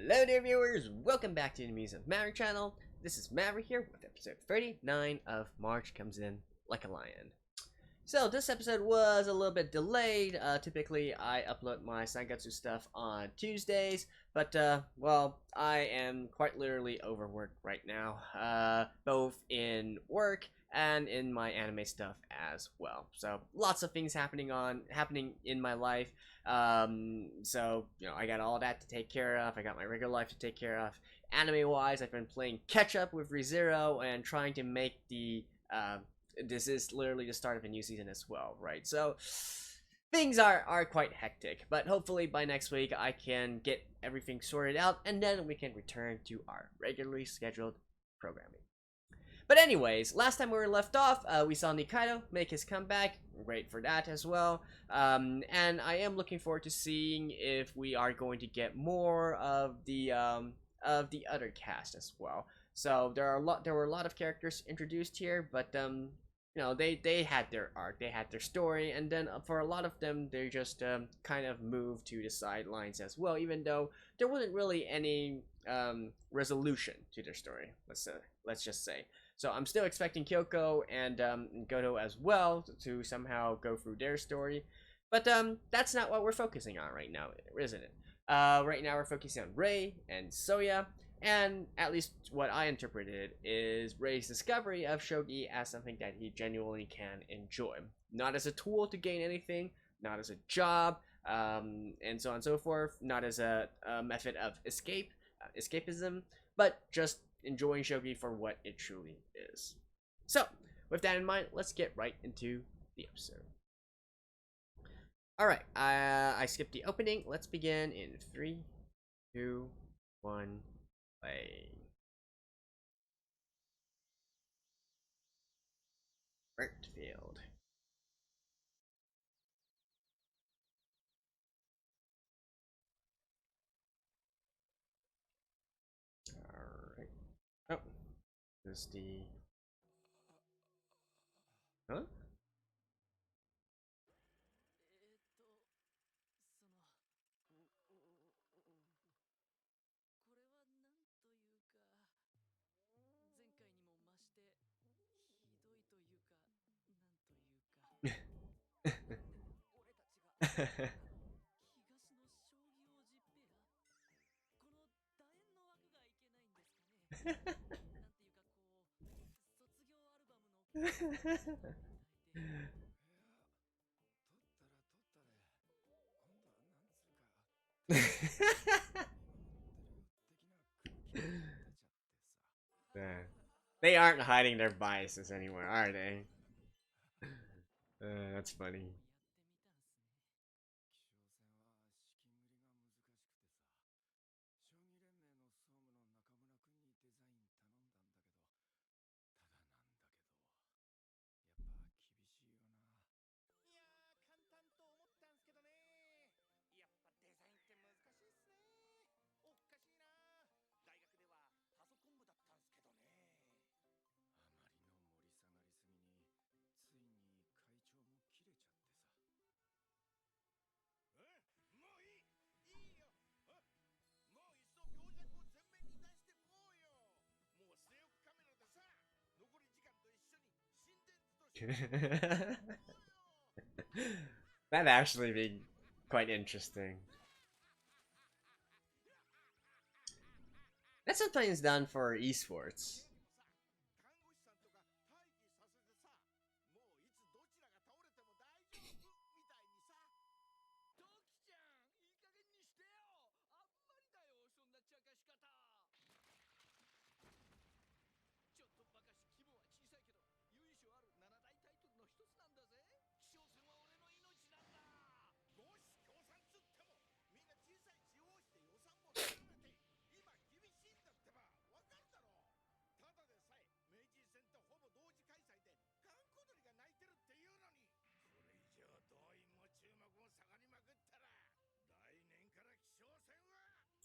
Hello there viewers, welcome back to the Musings of Maverick channel. This is Maverick here with episode 39 of March Comes In Like a Lion. So this episode was a little bit delayed. Typically I upload my Sangatsu stuff on Tuesdays, but well, I am quite literally overworked right now, both in work and in my anime stuff as well. So lots of things happening in my life. So you know, I got all that to take care of. I got my regular life to take care of. Anime wise, I've been playing catch up with ReZero and trying to make the this is literally the start of a new season as well, right? So things are quite hectic, but hopefully by next week I can get everything sorted out and then we can return to our regularly scheduled programming. But anyways, last time we were left off, we saw Nikaido make his comeback. Great for that as well. And I am looking forward to seeing if we are going to get more of the other cast as well. So there were a lot of characters introduced here, but you know, they had their arc, they had their story, and then for a lot of them, they just kind of moved to the sidelines as well, even though there wasn't really any resolution to their story. Let's just say. So I'm still expecting Kyoko and Goto as well to somehow go through their story, but that's not what we're focusing on right now, isn't it? Right now we're focusing on Rei and Souya, and at least what I interpreted is Rei's discovery of shogi as something that he genuinely can enjoy, not as a tool to gain anything, not as a job, and so on and so forth, not as a method of escapism, but just enjoying shogi for what it truly is. So, with that in mind, let's get right into the episode. Alright, I skipped the opening. Let's begin in 3, 2, 1, play. Burnt field. Alright. Oh. This is the... Huh? They aren't hiding their biases anymore, are they? That's funny. That'd actually be quite interesting. That's sometimes done for esports.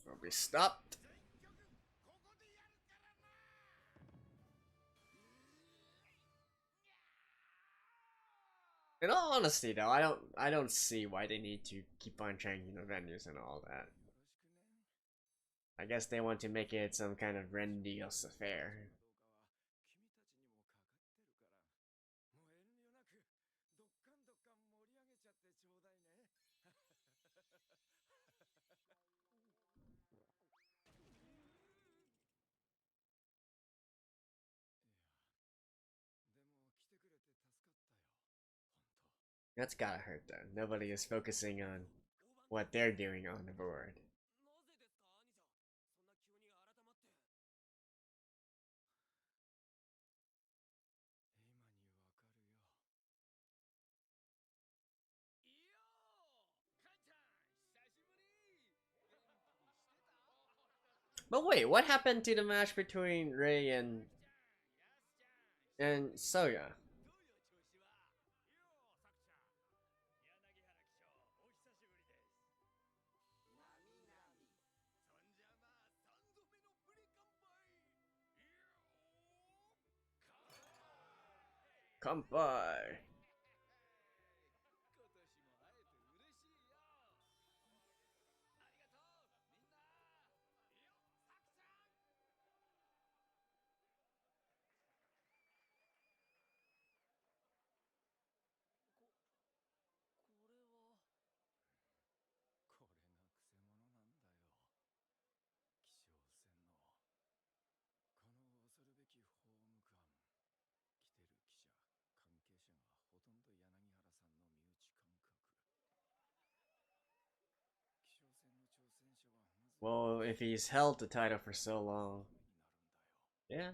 Will be stopped. In all honesty, though, I don't see why they need to keep on changing the venues and all that. I guess they want to make it some kind of grandiose affair. That's gotta hurt though. Nobody is focusing on what they're doing on the board. But wait, what happened to the match between Rei and Souya? Kanpai! Well, if he's held the title for so long. Yeah.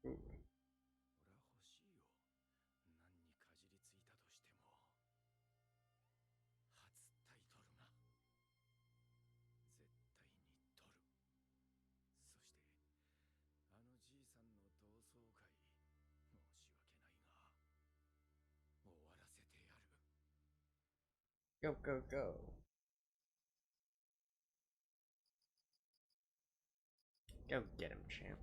Ooh. Go, go, go. Go get him, champ.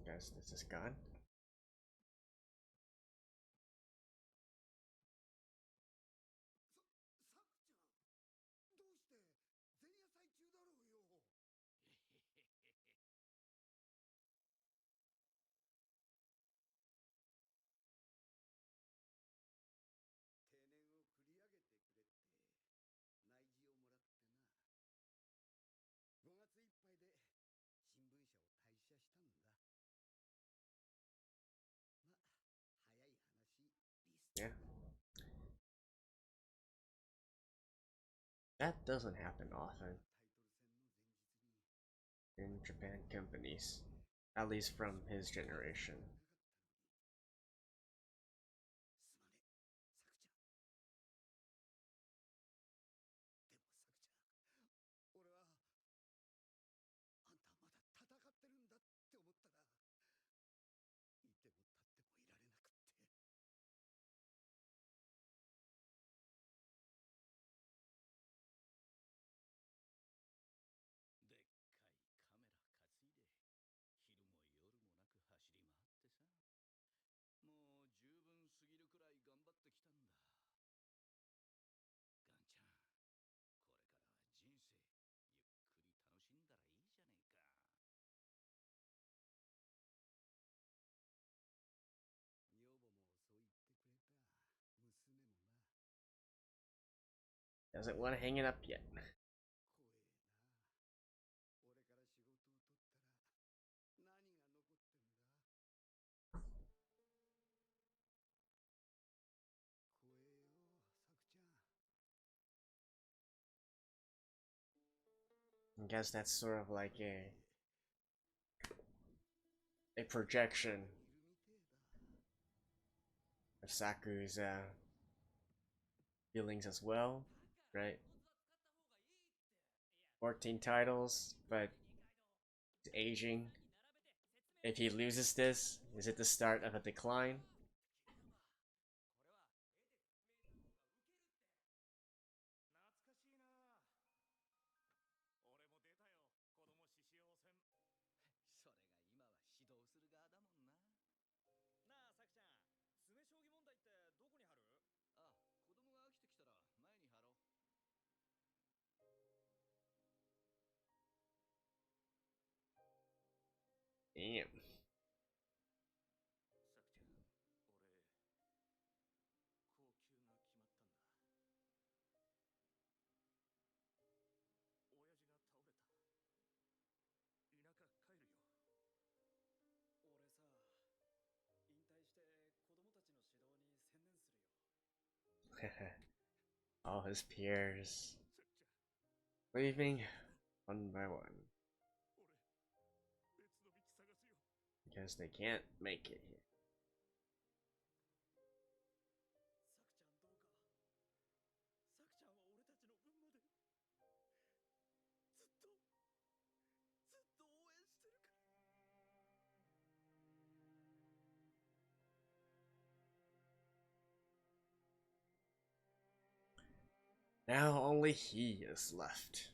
Guess this is gone. Yeah. That doesn't happen often in Japan companies, at least from his generation. Doesn't want to hang it up yet. I guess that's sort of like a projection of Saku's feelings as well, right? 14 titles, but he's aging. If he loses this, is it the start of a decline? Damn. All his peers leaving one by one because they can't make it here. Now only he is left.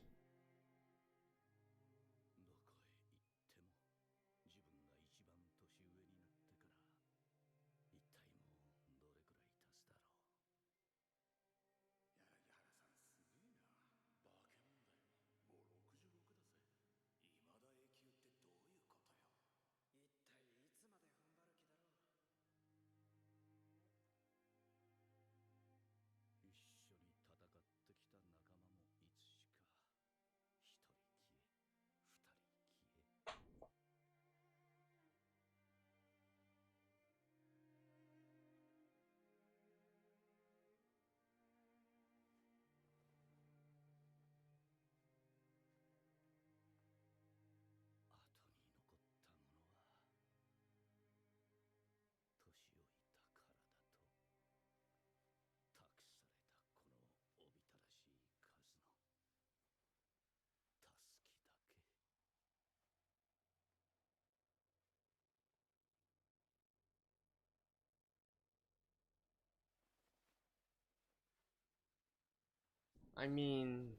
I mean,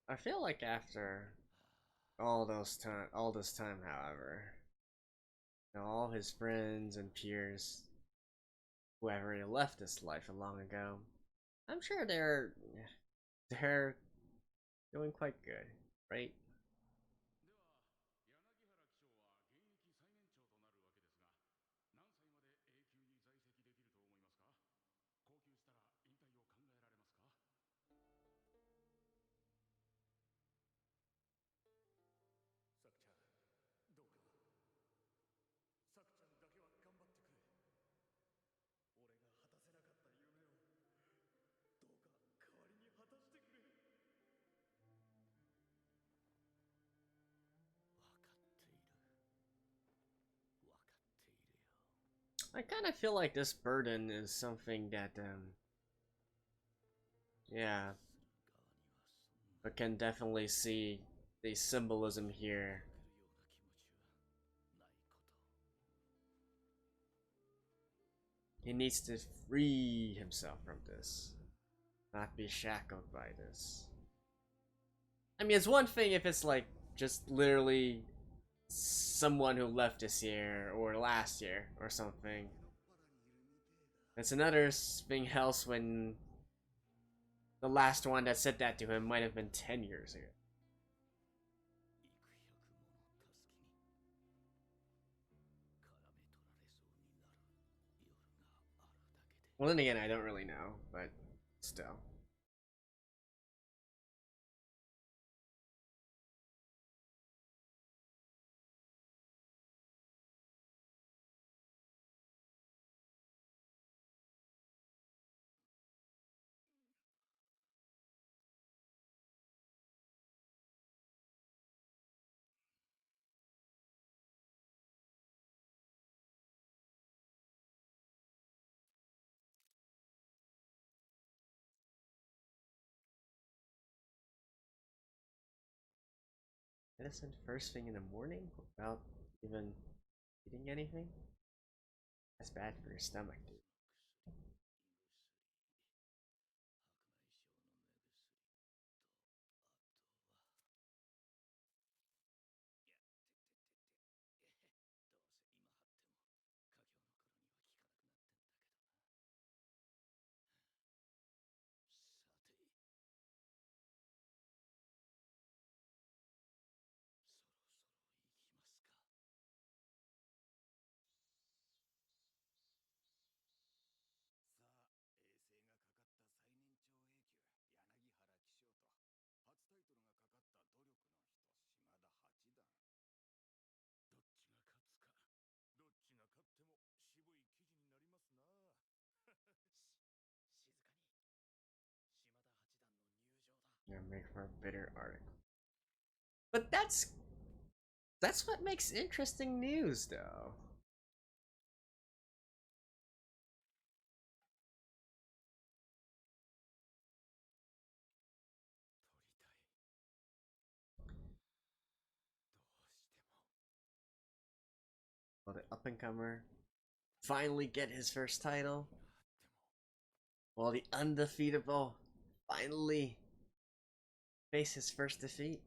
I feel like after all this time, however, you know, all his friends and peers who have already left this life long ago, I'm sure they're doing quite good, right? I kind of feel like this burden is something that, yeah, but can definitely see the symbolism here. He needs to free himself from this, not be shackled by this. I mean, it's one thing if it's like just literally someone who left this year or last year or something. It's another thing else when the last one that said that to him might have been 10 years ago. Well, then again, I don't really know, but still. Medicine first thing in the morning without even eating anything? That's bad for your stomach, dude. Yeah, make for a bitter article. But that's what makes interesting news, though. Well, the up-and-comer finally get his first title. Well, the undefeatable finally face his first defeat.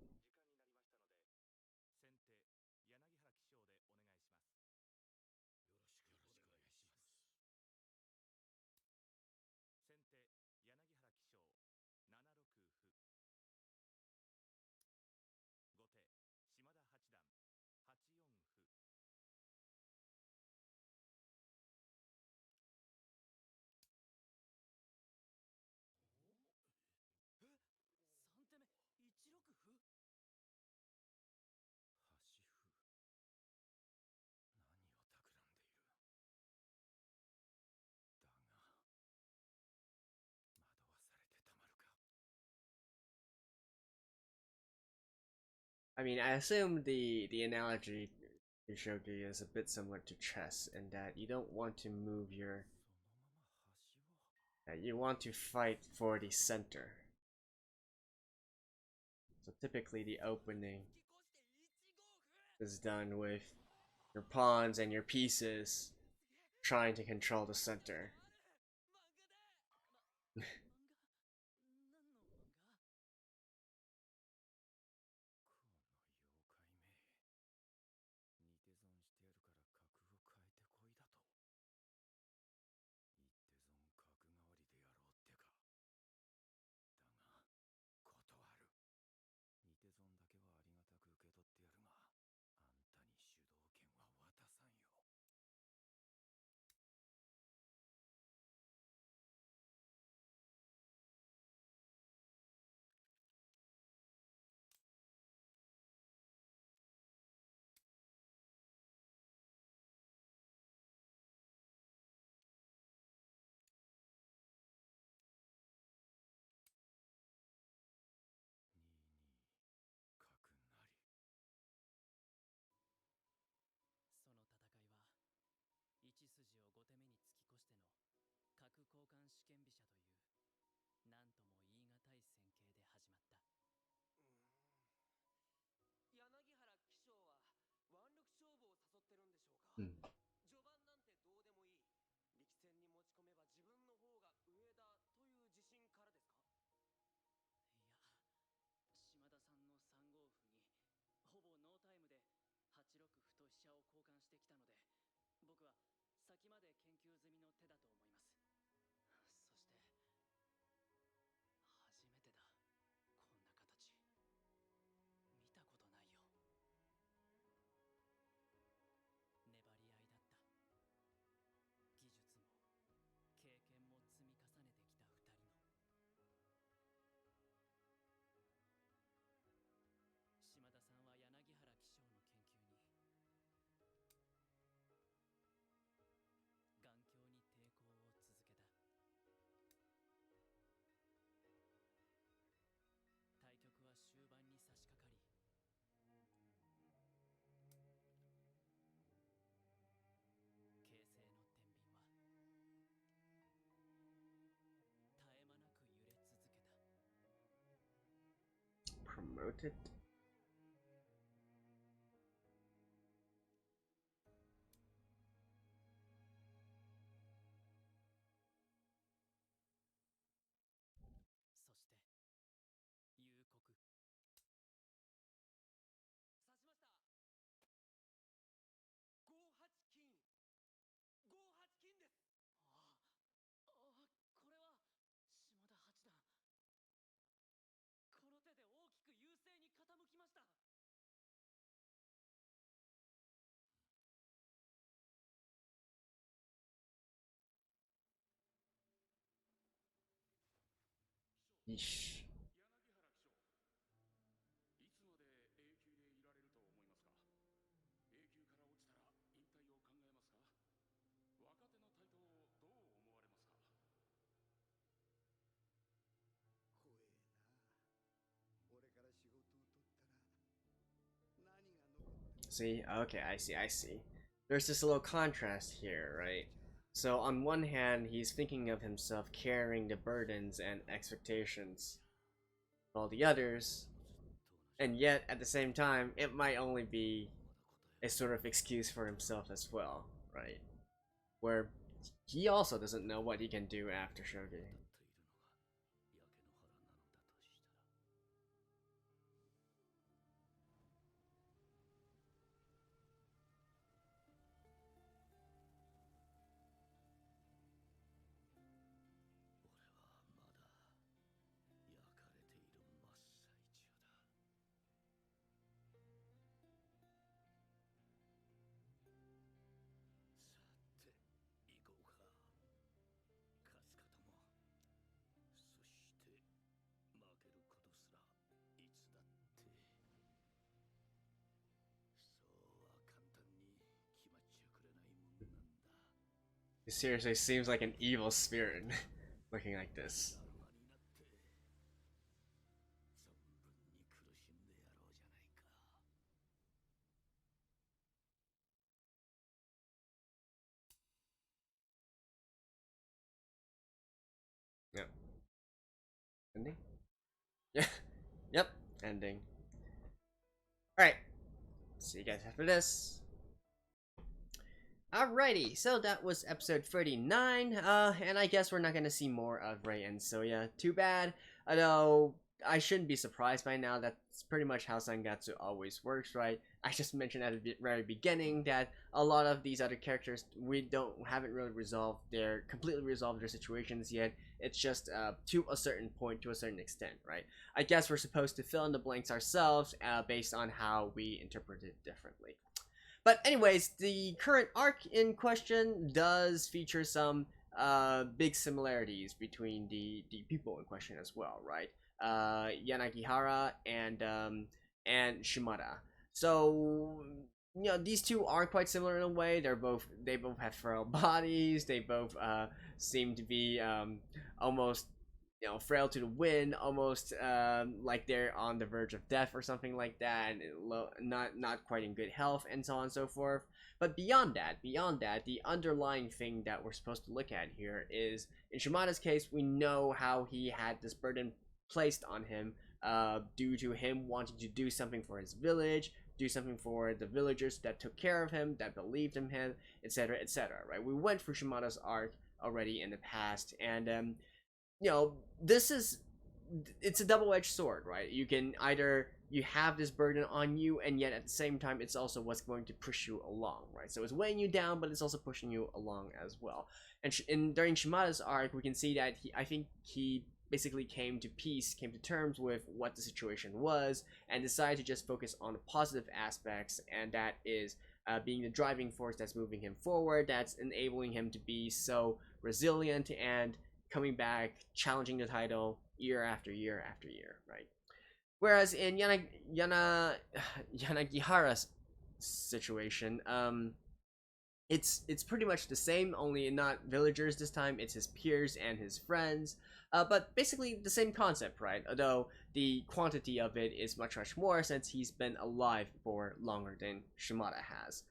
I mean, I assume the analogy to shogi is a bit similar to chess in that you don't want to move your you want to fight for the center. So typically the opening is done with your pawns and your pieces trying to control the center. it. Yeesh. 柳原記章、いつまで永久でいられると思いますか。永久から落ちたら引退を考えますか。若手の台頭どう思われますか。 See, okay, I see. There's this little contrast here, right? So on one hand, he's thinking of himself carrying the burdens and expectations of all the others, and yet at the same time, it might only be a sort of excuse for himself as well, right? Where he also doesn't know what he can do after Shogi. It seriously seems like an evil spirit looking like this. Yep. Ending? Yeah. Yep. Ending. Alright. See you guys after this. Alrighty, so that was episode 39, and I guess we're not gonna see more of Rei and Souya. Too bad, although I shouldn't be surprised by now. That's pretty much how Sangatsu always works, right? I just mentioned at the very beginning that a lot of these other characters, haven't really completely resolved their situations yet. It's just to a certain point, to a certain extent, right? I guess we're supposed to fill in the blanks ourselves based on how we interpret it differently. But anyways, the current arc in question does feature some big similarities between the people in question as well, right? Yanagihara and Shimada. So these two are quite similar in a way. They both have frail bodies. They both seem to be almost frail to the wind, almost like they're on the verge of death or something like that, and not quite in good health, and so on and so forth. But beyond that, the underlying thing that we're supposed to look at here is, in Shimada's case, we know how he had this burden placed on him due to him wanting to do something for his village, do something for the villagers that took care of him, that believed in him, etc., etc. Right? We went through Shimada's arc already in the past, and it's a double-edged sword, right? You can either you have this burden on you, and yet at the same time it's also what's going to push you along, right? So it's weighing you down, but it's also pushing you along as well. And during Shimada's arc, we can see that I think he basically came to terms with what the situation was, and decided to just focus on the positive aspects, and that is being the driving force that's moving him forward, that's enabling him to be so resilient and coming back, challenging the title year after year after year, right? Whereas in Yanagihara's situation, it's pretty much the same, only not villagers this time. It's his peers and his friends, but basically the same concept, right? Although the quantity of it is much more, since he's been alive for longer than Shimada has.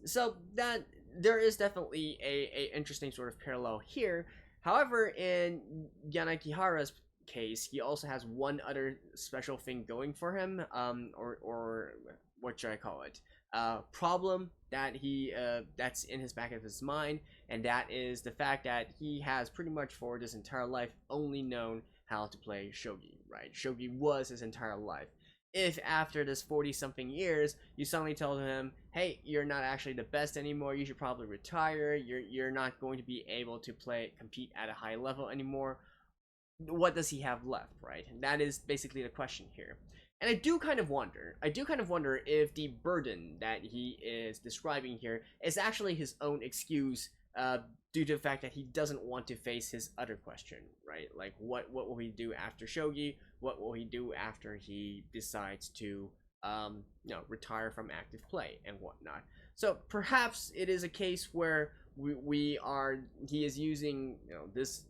So that there is definitely a interesting sort of parallel here. However, in Yanagihara's case, he also has one other special thing going for him, or what should I call it? Problem that that's in his back of his mind, and that is the fact that he has pretty much for his entire life only known how to play shogi, right? Shogi was his entire life. If after this 40-something years, you suddenly told him, hey, you're not actually the best anymore, you should probably retire, you're not going to be able to compete at a high level anymore, what does he have left, right? And that is basically the question here. And I do kind of wonder if the burden that he is describing here is actually his own excuse, due to the fact that he doesn't want to face his other question, right? Like, what will he do after shogi? What will he do after he decides to, retire from active play and whatnot? So perhaps it is a case where he is using, this,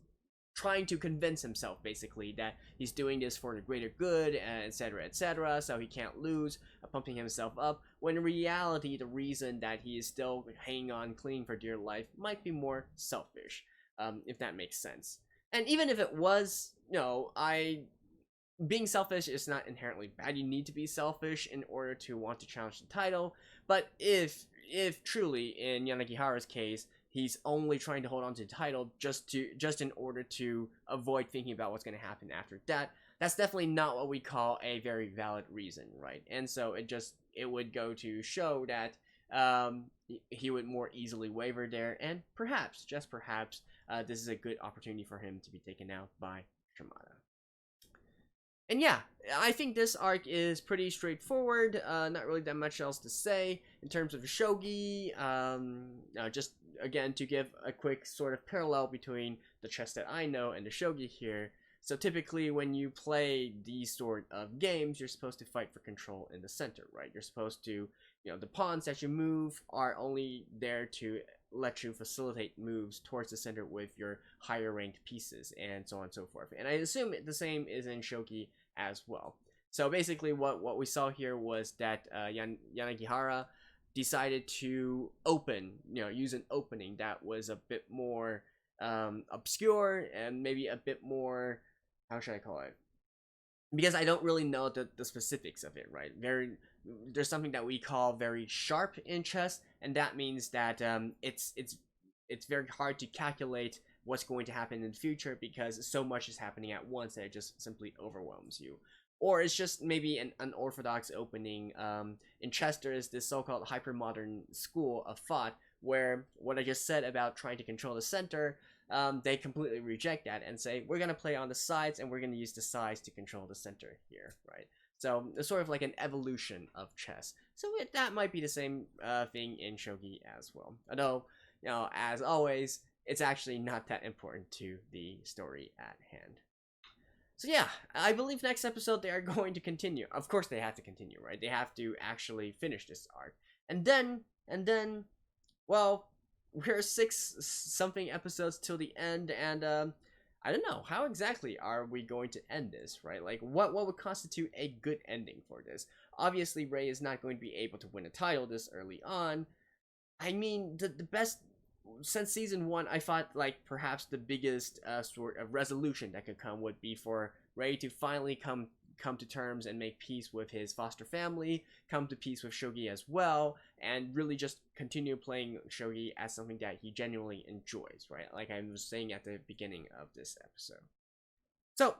trying to convince himself basically that he's doing this for the greater good, etc., so he can't lose, pumping himself up, when in reality the reason that he is still hanging on, clinging for dear life might be more selfish, if that makes sense. And even if it was, being selfish is not inherently bad. You need to be selfish in order to want to challenge the title, but if truly in Yanagihara's case he's only trying to hold on to the title just in order to avoid thinking about what's going to happen after that, that's definitely not what we call a very valid reason, right? And so it would go to show that he would more easily waver there, and perhaps, just perhaps, this is a good opportunity for him to be taken out by Shimada. And yeah, I think this arc is pretty straightforward. Not really that much else to say in terms of shogi. Just again to give a quick sort of parallel between the chess that I know and the shogi here. So typically when you play these sort of games, you're supposed to fight for control in the center, right? You're supposed to, the pawns that you move are only there to let you facilitate moves towards the center with your higher ranked pieces, and so on and so forth. And I assume the same is in shogi as well. So basically what we saw here was that Yanagihara decided to use an opening that was a bit more obscure and maybe a bit more, how should I call it? Because I don't really know the specifics of it, right? There's something that we call very sharp in chess, and that means that it's very hard to calculate what's going to happen in the future because so much is happening at once that it just simply overwhelms you. Or it's just maybe an unorthodox opening. In chess, there is this so-called hypermodern school of thought where what I just said about trying to control the center, they completely reject that and say, we're going to play on the sides and we're going to use the sides to control the center here, right? So it's sort of like an evolution of chess. So that might be the same thing in shogi as well. Although, as always, it's actually not that important to the story at hand. So yeah, I believe next episode they are going to continue. Of course they have to continue, right? They have to actually finish this arc. And then, well, we're 6-something episodes till the end, and I don't know, how exactly are we going to end this, right? Like, what would constitute a good ending for this? Obviously, Rei is not going to be able to win a title this early on. I mean, the best, since season 1, I thought, like, perhaps the biggest sort of resolution that could come would be for Rei to finally come to terms and make peace with his foster family, come to peace with shogi as well, and really just continue playing shogi as something that he genuinely enjoys, right? Like I was saying at the beginning of this episode. So,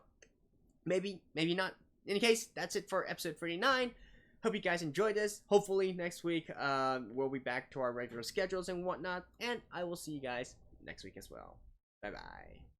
maybe not. In any case, that's it for episode 39. Hope you guys enjoyed this. Hopefully next week we'll be back to our regular schedules and whatnot, and I will see you guys next week as well. Bye bye.